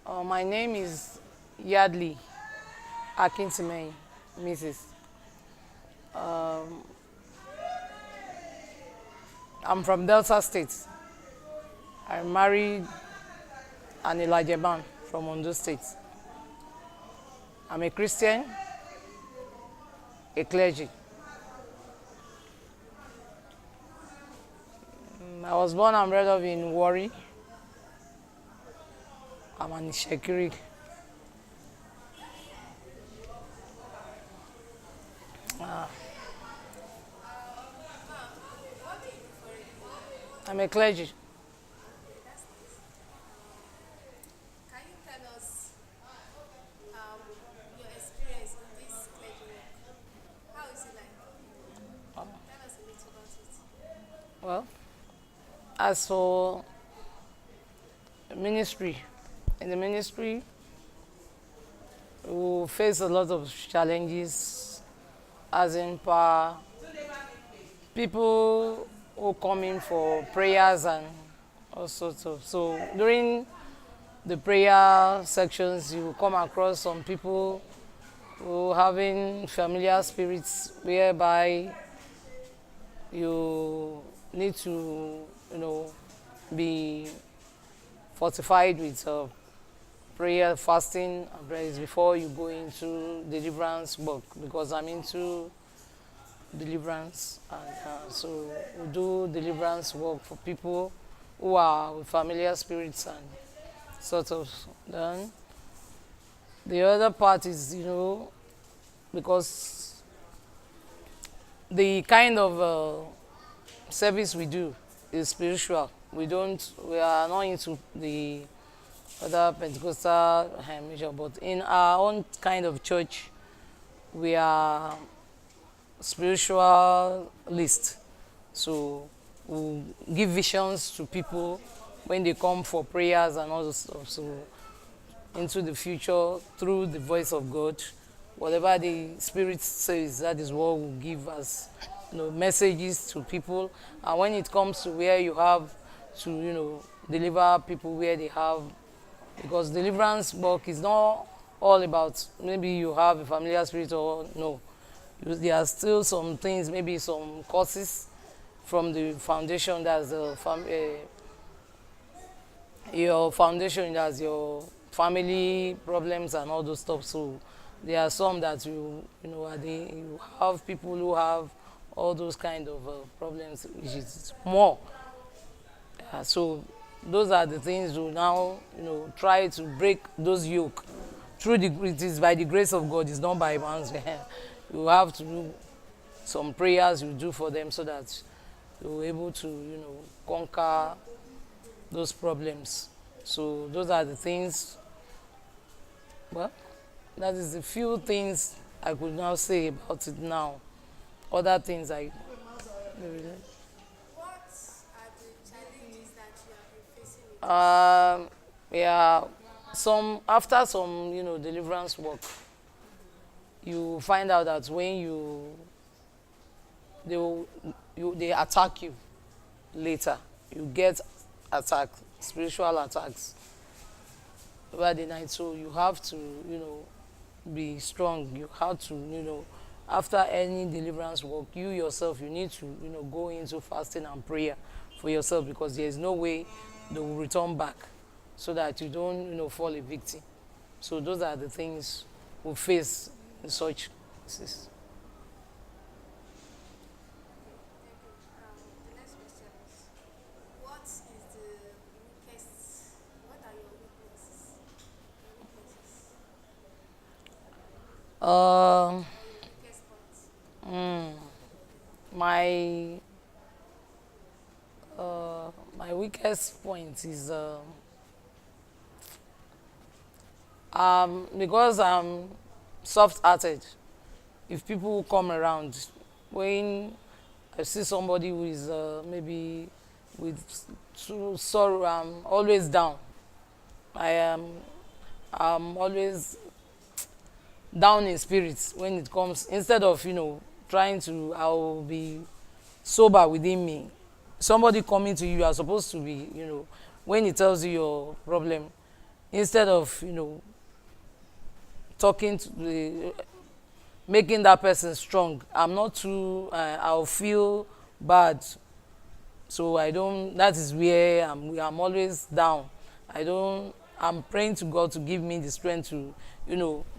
My name is Yadli Akintimei, Mrs. I'm from Delta State. I married an Elijah man from Ondo State. I'm a Christian, a clergy. I was born and bred up in Warri. I'm an Ishekiri. I'm a clergy. Okay, that's nice. Can you tell us um, your experience in this clergy work? How is it like? Tell us a little about it. Well, as for ministry, in the ministry, we face a lot of challenges, as in people who come in for prayers and all sorts of. So during the prayer sections, you come across some people who having familiar spirits whereby you need to, be fortified with prayer, fasting, and prayers before you go into deliverance work, because I'm into deliverance, and so we do deliverance work for people who are with familiar spirits and sort of. Then the other part is, because the kind of service we do is spiritual. We are not into the other Pentecostal mission, but in our own kind of church, we are spiritualist. So we give visions to people when they come for prayers and all those stuff. So into the future through the voice of God, whatever the Spirit says, that is what we give as messages to people. And when it comes to where you have to deliver people where they have, because deliverance work is not all about maybe you have a familiar spirit or no. There are still some things, maybe some courses from the foundation, that's your foundation, that's your family problems and all those stuff. So there are some that you have people who have all those kind of problems, which is more. So those are the things we now try to break those yoke. It is by the grace of God. It's not by man's hand. You have to do some prayers you do for them so that you're able to conquer those problems. So those are the things. Well, that is the few things I could now say about it now. Other things I What are the challenges that you have been facing with this? um yeah, some after some deliverance work, you find out that when they will, they attack you later, you get attacked, spiritual attacks over the night. So you have to be strong. You have to after any deliverance work, you yourself, you need to go into fasting and prayer for yourself, because there is no way they will return back, so that you don't fall a victim. So those are the things we face in such cases. Thank you. The next question is, what is the weakest? What are your weaknesses? Your weaknesses um or your weakest points? my my weakest point is because I'm soft-hearted. If people come around, when I see somebody who is maybe with sorrow, I'm always down. I am I'm always down in spirits when it comes. Instead of trying to, I'll be sober within me. Somebody coming to you, you are supposed to be when he tells you your problem, instead of talking to the making that person strong, I'm not too I'll feel bad. So I don't, that is where I'm always down. I'm praying to God to give me the strength to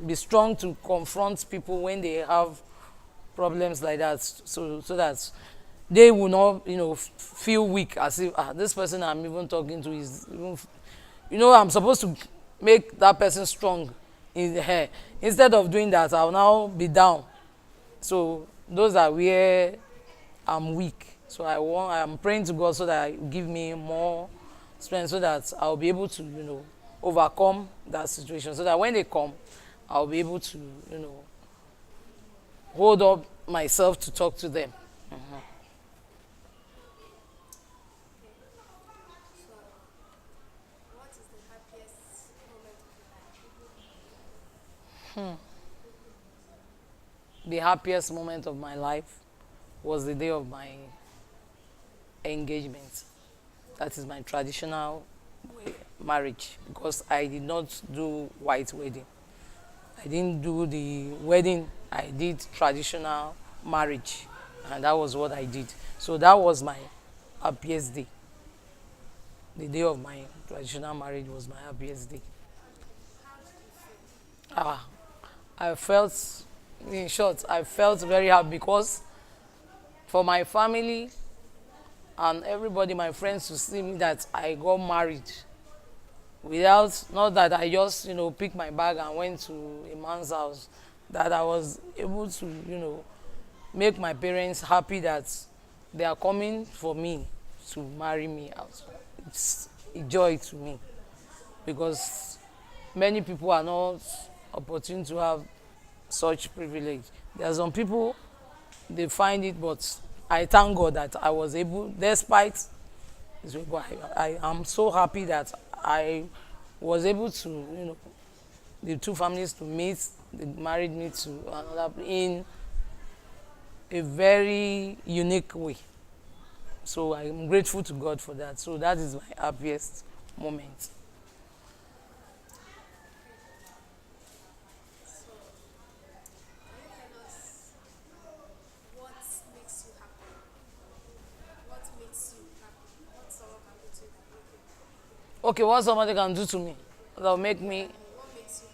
be strong to confront people when they have problems like that, so that they will not feel weak, as if this person I'm even talking to is even I'm supposed to make that person strong in the hair. Instead of doing that, I'll now be down. So those are where I'm weak. So I'm praying to God so that He give me more strength, so that I'll be able to overcome that situation, so that when they come, I'll be able to hold up myself to talk to them. So, what is the happiest moment of your life? The happiest moment of my life was the day of my engagement. That is my traditional marriage, because I did not do white wedding. I didn't do the wedding. I did traditional marriage, and that was what I did. So that was my happiest day. The day of my traditional marriage was my happiest day. How did you feel? Ah, I felt, in short, I felt very happy because for my family and everybody, my friends, to see me that I got married without, not that I just picked my bag and went to a man's house, that I was able to make my parents happy that they are coming for me to marry me out. It's a joy to me, because many people are not opportune to have such privilege. There are some people, they find it, but I thank God that I was able, despite this, but I am so happy that I was able to, the two families to meet. They married me to another in a very unique way. So I'm grateful to God for that. So that is my happiest moment. So, can you tell us what makes you happy? What makes you happy? What someone can do to you that make you happy? Okay, what somebody can do to me that will make me. What makes you happy?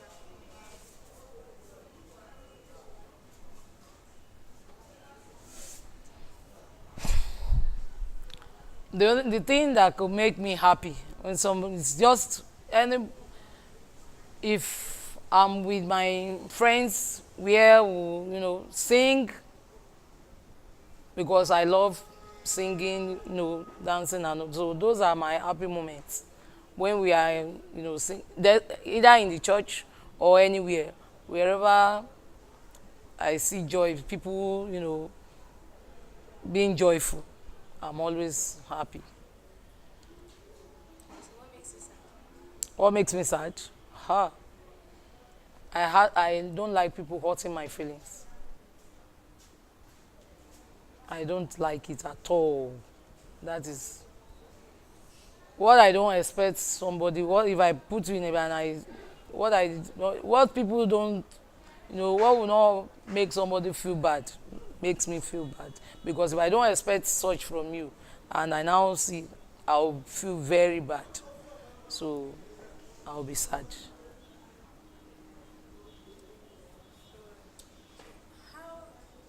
The thing that could make me happy when somebody is just any, if I'm with my friends where we sing, because I love singing, dancing, and so those are my happy moments. When we are either in the church or anywhere, wherever I see joy, people being joyful, I'm always happy. So, what makes you sad? What makes me sad? Ha. I don't like people hurting my feelings. I don't like it at all. That is what I don't expect somebody. What if I put you in a and I what people don't what will not make somebody feel bad makes me feel bad, because if I don't expect such from you and I now see, I'll feel very bad. So I'll be sad. How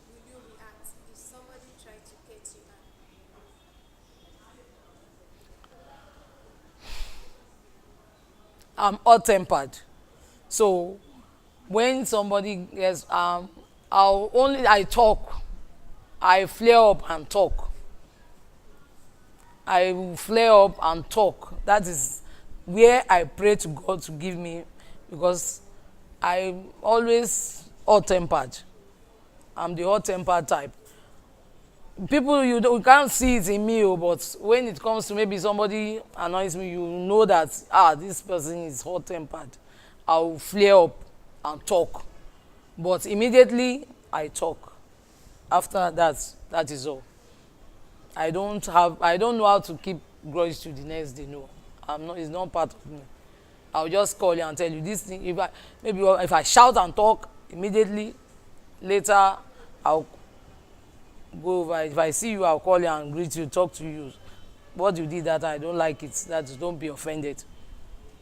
will you react if somebody tried to get you angry? I'm hot tempered. So when somebody gets I talk. I flare up and talk. I will flare up and talk. That is where I pray to God to give me, because I'm always hot tempered. I'm the hot tempered type. People, you can't see it in me, but when it comes to maybe somebody annoys me, you know that this person is hot tempered. I'll flare up and talk, but immediately I talk. After that, that is all. I don't know how to keep grudge to the next day. No, I'm not. It's not part of me. I'll just call you and tell you this thing. If I shout and talk immediately, later I'll go over. If I see you, I'll call you and greet you, talk to you. What you did that I don't like it. That is, don't be offended.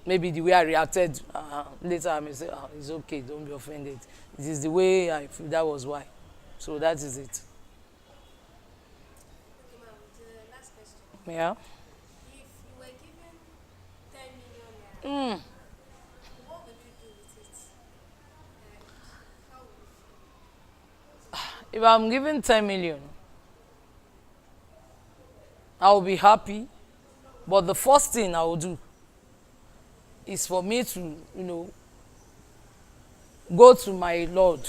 Maybe the way I reacted later, I may say, it's okay, don't be offended. It is the way I feel, that was why. So that is it. Okay, ma'am. The last question. Yeah. If you were given 10 million naira, what would you do with it? And how would you feel? If I'm given 10 million, I will be happy. But the first thing I will do is for me to, go to my Lord,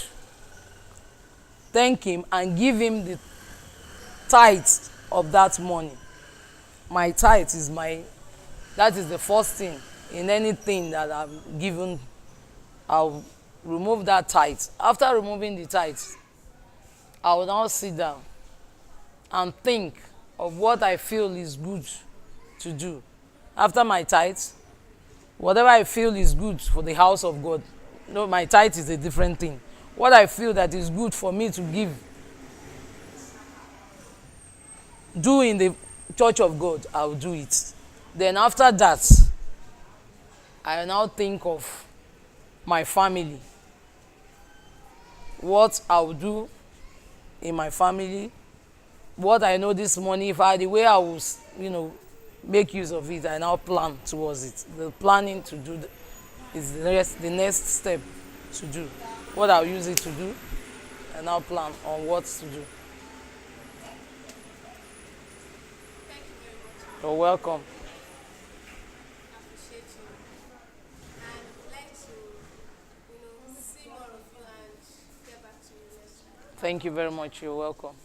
thank him, and give him the tithe of that money. My tithe is that is the first thing in anything that I'm given. I'll remove that tithe. After removing the tithe, I will now sit down and think of what I feel is good to do. After my tithe, whatever I feel is good for the house of God. No, my tithe is a different thing. What I feel that is good for me to do in the church of God, I'll do it. Then after that, I now think of my family. What I'll do in my family, what I know this money, if I the way I will, make use of it, I now plan towards it. The planning to do is the next step to do. What I'll use it to do, and now plan on what to do. Thank you very much, ma'am. You're welcome. Appreciate you. And would like to, see more of you and get back to you next time. Thank you very much. You're welcome.